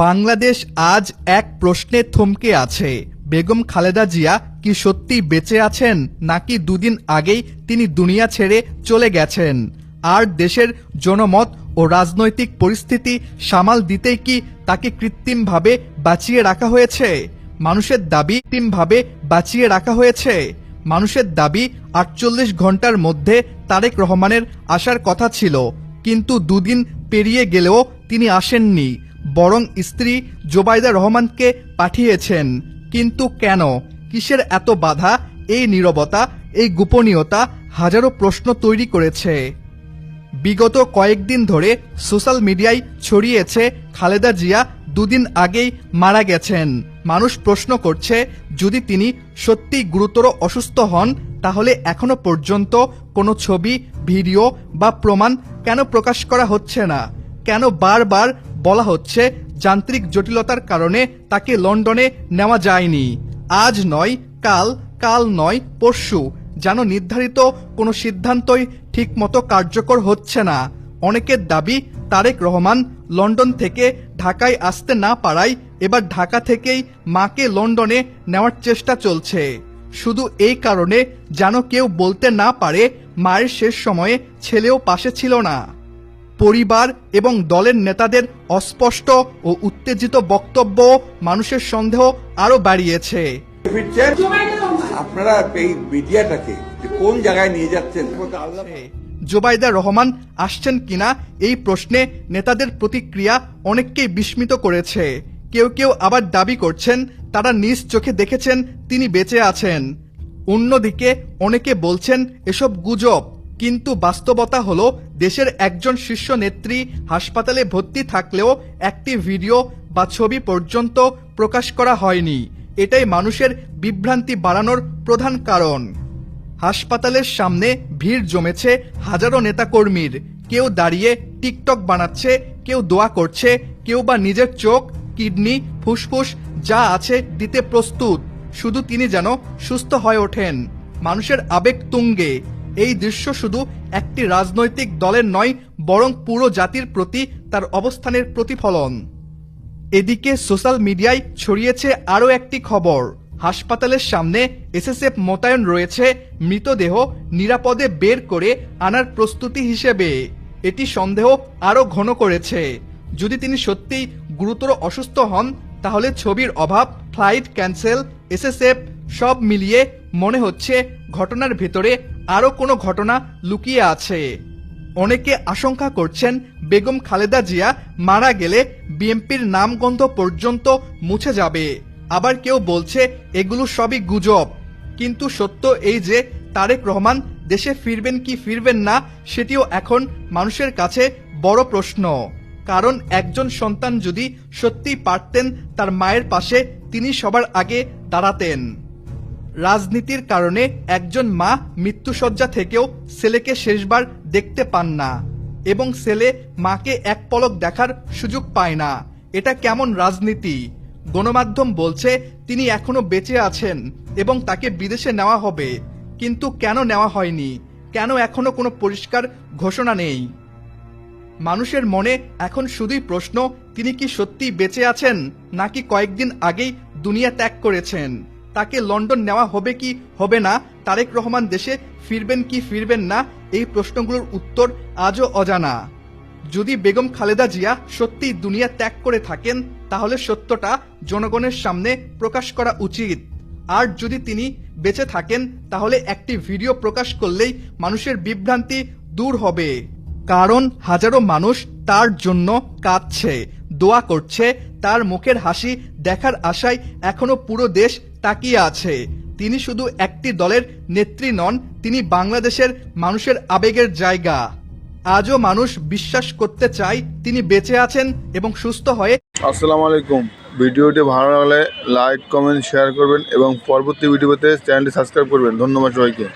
বাংলাদেশ আজ এক প্রশ্নে থমকে আছে। বেগম খালেদা জিয়া কি সত্যি বেঁচে আছেন, নাকি দুদিন আগেই তিনি দুনিয়া ছেড়ে চলে গেছেন? আর দেশের জনমত ও রাজনৈতিক পরিস্থিতি সামাল দিতেই কি তাকে কৃত্রিমভাবে বাঁচিয়ে রাখা হয়েছে? মানুষের দাবি কৃত্রিমভাবে বাঁচিয়ে রাখা হয়েছে। মানুষের দাবি ৪৮ ঘন্টার মধ্যে তারেক রহমানের আসার কথা ছিল, কিন্তু দুদিন পেরিয়ে গেলেও তিনি আসেননি, বরং স্ত্রী জোবাইদা রহমানকে পাঠিয়েছেন। কিন্তু কেন? কিসের এত বাধা? এই নীরবতা, এই গোপনীয়তা হাজারো প্রশ্ন তৈরি করেছে। বিগত কয়েকদিন ধরে সোশ্যাল মিডিয়ায় ছড়িয়েছে খালেদা জিয়া দুদিন আগেই মারা গেছেন। মানুষ প্রশ্ন করছে, যদি তিনি সত্যি গুরুতর অসুস্থ হন, তাহলে এখনো পর্যন্ত কোনো ছবি, ভিডিও বা প্রমাণ কেন প্রকাশ করা হচ্ছে না? কেন বারবার বলা হচ্ছে যান্ত্রিক জটিলতার কারণে তাকে লন্ডনে নেওয়া যায়নি? আজ নয় কাল, কাল নয় পরশু, যেন নির্ধারিত কোনো সিদ্ধান্তই ঠিকমতো কার্যকর হচ্ছে না। অনেকের দাবি, তারেক রহমান লন্ডন থেকে ঢাকায় আসতে না পারায় এবার ঢাকা থেকেই মাকে লন্ডনে নেওয়ার চেষ্টা চলছে, শুধু এই কারণে যেন কেউ বলতে না পারে মায়ের শেষ সময়ে ছেলেও পাশে ছিল না। পরিবার এবং দলের নেতাদের অস্পষ্ট ও উত্তেজিত বক্তব্য মানুষের সন্দেহ আরো বাড়িয়েছে। আপনারা এই মিডিয়াটাকে কোন জায়গায় নিয়ে যাচ্ছেন? জোবাইদা রহমান আসছেন কিনা এই প্রশ্নে নেতাদের প্রতিক্রিয়া অনেককেই বিস্মিত করেছে। কেউ কেউ আবার দাবি করছেন তারা নিজ চোখে দেখেছেন তিনি বেঁচে আছেন। অন্যদিকে অনেকে বলছেন এসব গুজব। কিন্তু বাস্তবতা হলো, দেশের একজন শীর্ষ নেত্রী হাসপাতালে ভর্তি থাকলেও একটি ভিডিও বা ছবি পর্যন্ত প্রকাশ করা হয়নি। এটাই মানুষের বিভ্রান্তি বাড়ানোর প্রধান কারণ। হাসপাতালের সামনে ভিড় জমেছে হাজারো নেতাকর্মীর। কেউ দাঁড়িয়ে টিকটক বানাচ্ছে, কেউ দোয়া করছে, কেউ বা নিজের চোখ, কিডনি, ফুসফুস যা আছে দিতে প্রস্তুত, শুধু তিনি যেন সুস্থ হয়ে ওঠেন। মানুষের আবেগ তুঙ্গে। এই দৃশ্য শুধু একটি রাজনৈতিক দলের নয়, বরং পুরো জাতির প্রতি তার অবস্থানের প্রতিফলন। এদিকে সোশ্যাল মিডিয়ায় ছড়িয়েছে আরও একটি খবর। হাসপাতালের সামনে এসএসএফ মোতায়েন রয়েছে মৃতদেহ নিরাপদে বের করে আনার প্রস্তুতি হিসেবে। এটি সন্দেহ আরও ঘন করেছে। যদি তিনি সত্যিই গুরুতর অসুস্থ হন, তাহলে ছবির অভাব, ফ্লাইট ক্যান্সেল, এসএসএফ সব মিলিয়ে মনে হচ্ছে ঘটনার ভেতরে আরও কোনো ঘটনা লুকিয়ে আছে। অনেকে আশঙ্কা করছেন বেগম খালেদা জিয়া মারা গেলে বিএনপির নামগন্ধ পর্যন্ত মুছে যাবে। আবার কেউ বলছে এগুলো সবই গুজব। কিন্তু সত্য এই যে তারেক রহমান দেশে ফিরবেন কি ফিরবেন না, সেটিও এখন মানুষের কাছে বড় প্রশ্ন। কারণ একজন সন্তান যদি সত্যিই পারতেন তার মায়ের পাশে, তিনি সবার আগে দাঁড়াতেন। রাজনীতির কারণে একজন মা মৃত্যুশয্যা থেকেও ছেলেকে শেষবার দেখতে পান না, এবং ছেলে মাকে এক পলক দেখার সুযোগ পায় না। এটা কেমন রাজনীতি? গণমাধ্যম বলছে তিনি এখনো বেঁচে আছেন এবং তাকে বিদেশে নেওয়া হবে, কিন্তু কেন নেওয়া হয়নি? কেন এখনো কোনো পরিষ্কার ঘোষণা নেই? মানুষের মনে এখন শুধুই প্রশ্ন, তিনি কি সত্যিই বেঁচে আছেন, নাকি কয়েকদিন আগেই দুনিয়া ত্যাগ করেছেন? তাকে লন্ডন নেওয়া হবে কি হবে না? তারেক রহমান দেশে ফিরবেন কি ফিরবেন না? এই প্রশ্নগুলোর উত্তর আজও অজানা। যদি বেগম খালেদা জিয়া সত্যিই দুনিয়া ত্যাগ করে থাকেন, তাহলে সত্যটা জনগণের সামনে প্রকাশ করা উচিত। আর যদি তিনি বেঁচে থাকেন, তাহলে একটি ভিডিও প্রকাশ করলেই মানুষের বিভ্রান্তি দূর হবে। কারণ হাজারো মানুষ তার জন্য কাঁদছে, দোয়া করছে। তার মুখের হাসি দেখার আশায় এখনো পুরো দেশ তাকিয়ে আছে। তিনি শুধু একটি দলের নেত্রী নন, তিনি বাংলাদেশের মানুষের আবেগের জায়গা। আজও মানুষ বিশ্বাস করতে চায় তিনি বেঁচে আছেন এবং সুস্থ হয়ে। আসসালামু আলাইকুম। ভিডিওটি ভালো লাগলে লাইক, কমেন্ট, শেয়ার করবেন এবং পরবর্তী ভিডিও পেতে চ্যানেলটি সাবস্ক্রাইব করবেন। ধন্যবাদ সবাইকে।